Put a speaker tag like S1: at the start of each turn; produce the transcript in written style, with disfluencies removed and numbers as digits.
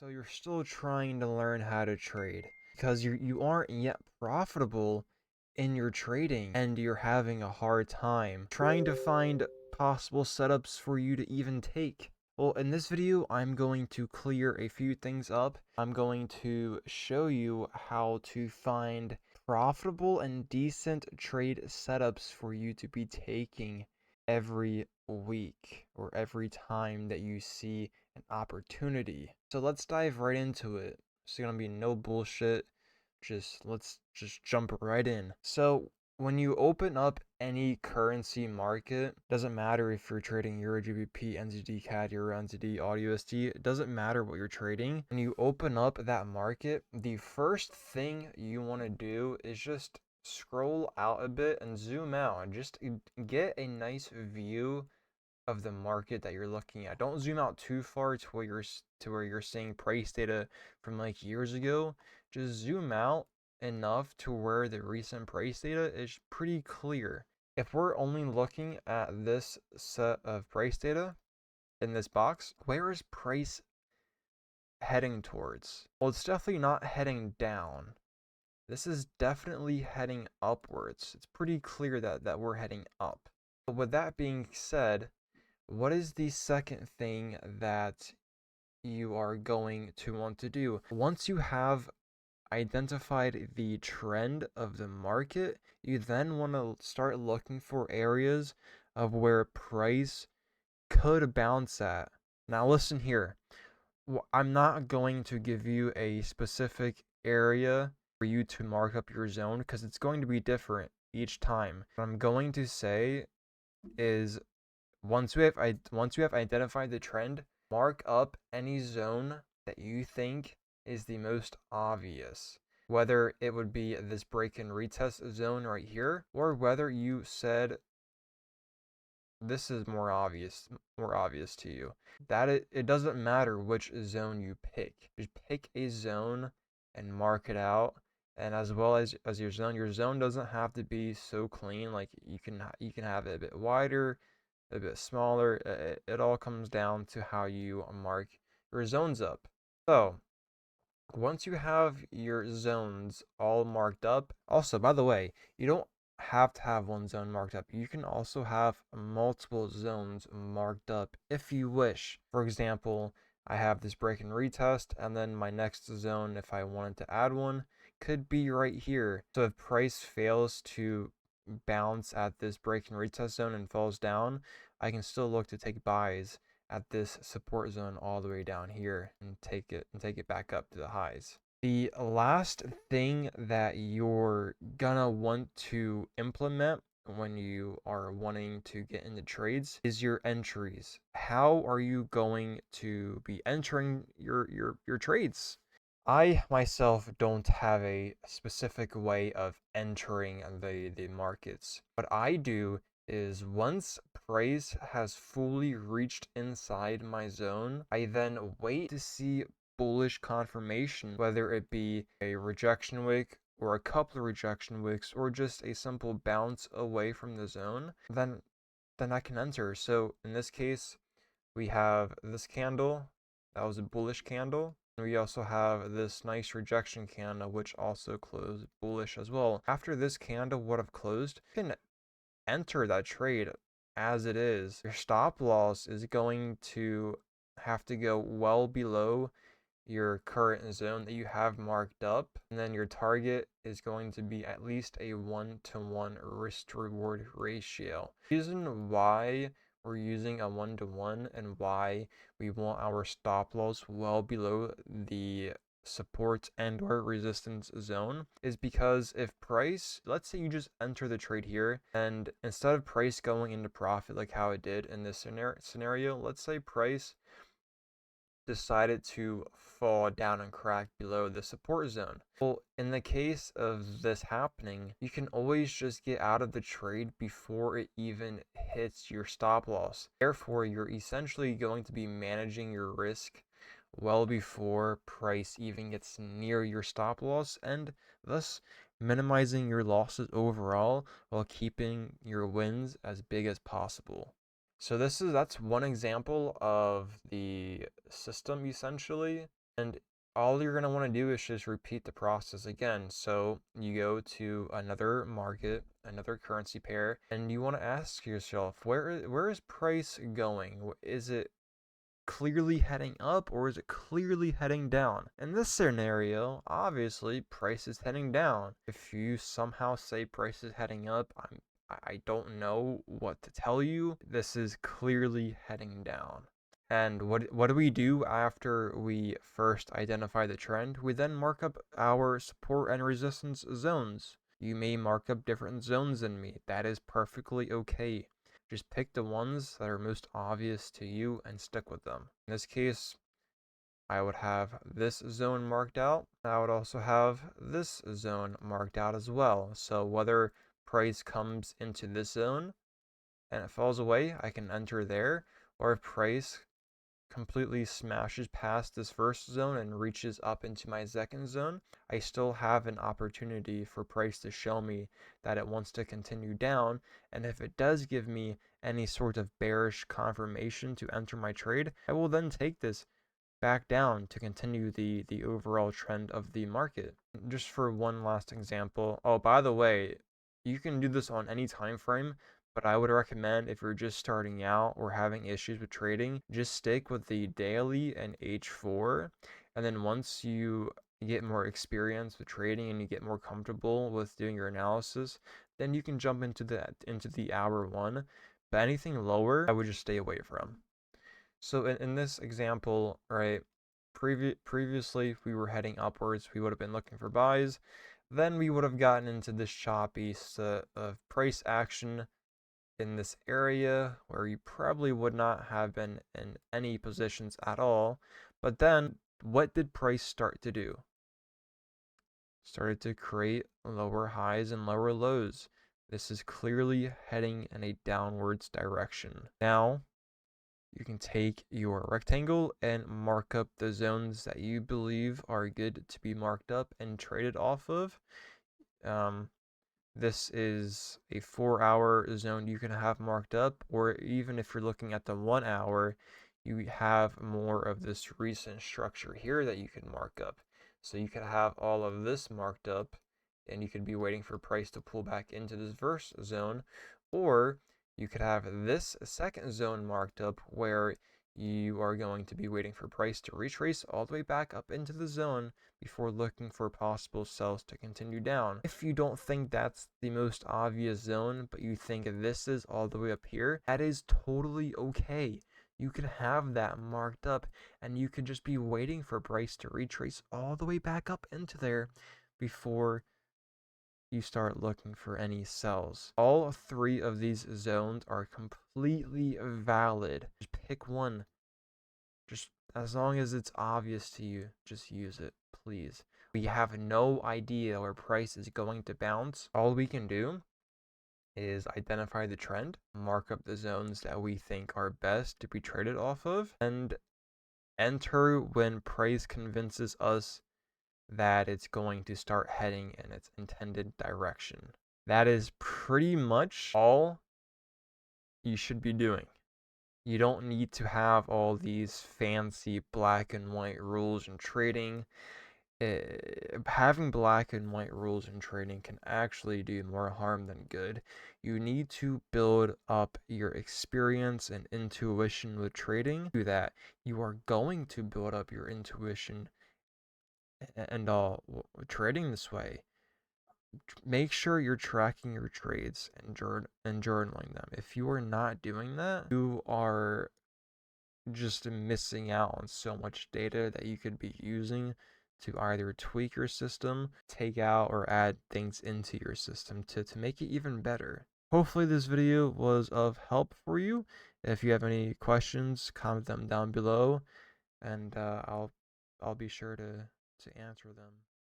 S1: So you're still trying to learn how to trade because you aren't yet profitable in your trading and you're having a hard time trying to find possible setups for you to even take. Well, in this video, I'm going to clear a few things up. I'm going to show you how to find profitable and decent trade setups for you to be taking every week or every time that you see an opportunity. So let's dive right into it. It's gonna be no bullshit. Let's just jump right in. So when you open up any currency market, doesn't matter if you're trading Euro, GBP, NZD, CAD, Euro, NZD, AUD, USD, it doesn't matter what you're trading. When you open up that market, the first thing you want to do is just scroll out a bit and zoom out and just get a nice view of the market that you're looking at. Don't zoom out too far to where you're seeing price data from like years ago. Just zoom out enough to where the recent price data is pretty clear. If we're only looking at this set of price data in this box, where is price heading towards? Well, it's definitely not heading down. This is definitely heading upwards. It's pretty clear that we're heading up. But with that being said, what is the second thing that you are going to want to do? Once you have identified the trend of the market, you then want to start looking for areas of where price could bounce at. Now listen here. I'm not going to give you a specific area for you to mark up your zone because it's going to be different each time. What I'm going to say is once we have identified the trend, mark up any zone that you think is the most obvious. Whether it would be this break and retest zone right here, or whether you said this is more obvious to you. That it doesn't matter which zone you pick. Just pick a zone and mark it out. And as well as your zone doesn't have to be so clean. Like you can have it a bit wider, a bit smaller. It all comes down to how you mark your zones up. So once you have your zones all marked up, also, by the way, you don't have to have one zone marked up. You can also have multiple zones marked up if you wish. For example, I have this break and retest, and then my next zone, if I wanted to add one, could be right here. So if price fails to bounce at this break and retest zone and falls down, I can still look to take buys at this support zone all the way down here and take it back up to the highs. The last thing that you're gonna want to implement when you are wanting to get into trades is your entries. How are you going to be entering your trades? I myself don't have a specific way of entering the markets. What I do is once price has fully reached inside my zone, I then wait to see bullish confirmation, whether it be a rejection wick or a couple of rejection wicks or just a simple bounce away from the zone, then I can enter. So in this case, we have this candle, that was a bullish candle. We also have this nice rejection candle, which also closed bullish as well. After this candle would have closed, you can enter that trade as it is. Your stop loss is going to have to go well below your current zone that you have marked up, and then your target is going to be at least a 1-to-1 risk to reward ratio. The reason why we're using a 1-to-1 and why we want our stop loss well below the support and or resistance zone is because if price, let's say you just enter the trade here, and instead of price going into profit like how it did in this scenario, let's say price decided to fall down and crack below the support zone. Well, in the case of this happening, you can always just get out of the trade before it even hits your stop loss. Therefore, you're essentially going to be managing your risk well before price even gets near your stop loss, and thus minimizing your losses overall while keeping your wins as big as possible. So that's one example of the system essentially. And all you're going to want to do is just repeat the process again. So you go to another market, another currency pair, and you want to ask yourself, where is price going? Is it clearly heading up or is it clearly heading down? In this scenario, obviously price is heading down. If you somehow say price is heading up, I don't know what to tell you. This is clearly heading down. And what do we do after we first identify the trend? We then mark up our support and resistance zones. You may mark up different zones than me. That is perfectly okay. Just pick the ones that are most obvious to you and stick with them. In this case, I would have this zone marked out. I would also have this zone marked out as well. So whether price comes into this zone and it falls away, I can enter there. Or if price completely smashes past this first zone and reaches up into my second zone, I still have an opportunity for price to show me that it wants to continue down. And if it does give me any sort of bearish confirmation to enter my trade, I will then take this back down to continue the overall trend of the market. Just for one last example, oh, by the way, you can do this on any time frame, but I would recommend if you're just starting out or having issues with trading, just stick with the daily and H4. And then once you get more experience with trading and you get more comfortable with doing your analysis, then you can jump into the hour one. But anything lower, I would just stay away from. So in this example, right, previously we were heading upwards, we would have been looking for buys. Then we would have gotten into this choppy of price action in this area where you probably would not have been in any positions at all. But then what did price start to do? Started to create lower highs and lower lows. This is clearly heading in a downwards direction. Now, you can take your rectangle and mark up the zones that you believe are good to be marked up and traded off of. This is a 4-hour zone you can have marked up, or even if you're looking at the 1 hour, you have more of this recent structure here that you can mark up. So you could have all of this marked up, and you could be waiting for price to pull back into this first zone, or you could have this second zone marked up where you are going to be waiting for price to retrace all the way back up into the zone before looking for possible sells to continue down. If you don't think that's the most obvious zone, but you think this is all the way up here, that is totally okay. You can have that marked up and you could just be waiting for price to retrace all the way back up into there before you start looking for any sells. All three of these zones are completely valid. Just pick one. Just as long as it's obvious to you, just use it, please. We have no idea where price is going to bounce. All we can do is identify the trend, mark up the zones that we think are best to be traded off of, and enter when price convinces us that it's going to start heading in its intended direction. That is pretty much all you should be doing. You don't need to have all these fancy black and white rules in trading. Having black and white rules in trading can actually do more harm than good. You need to build up your experience and intuition with trading. Do that. You are going to build up your intuition and all trading this way. Make sure you're tracking your trades and journaling them. If you are not doing that, you are just missing out on so much data that you could be using to either tweak your system, take out, or add things into your system to make it even better. Hopefully this video was of help for you. If you have any questions, comment them down below, and I'll be sure to answer them.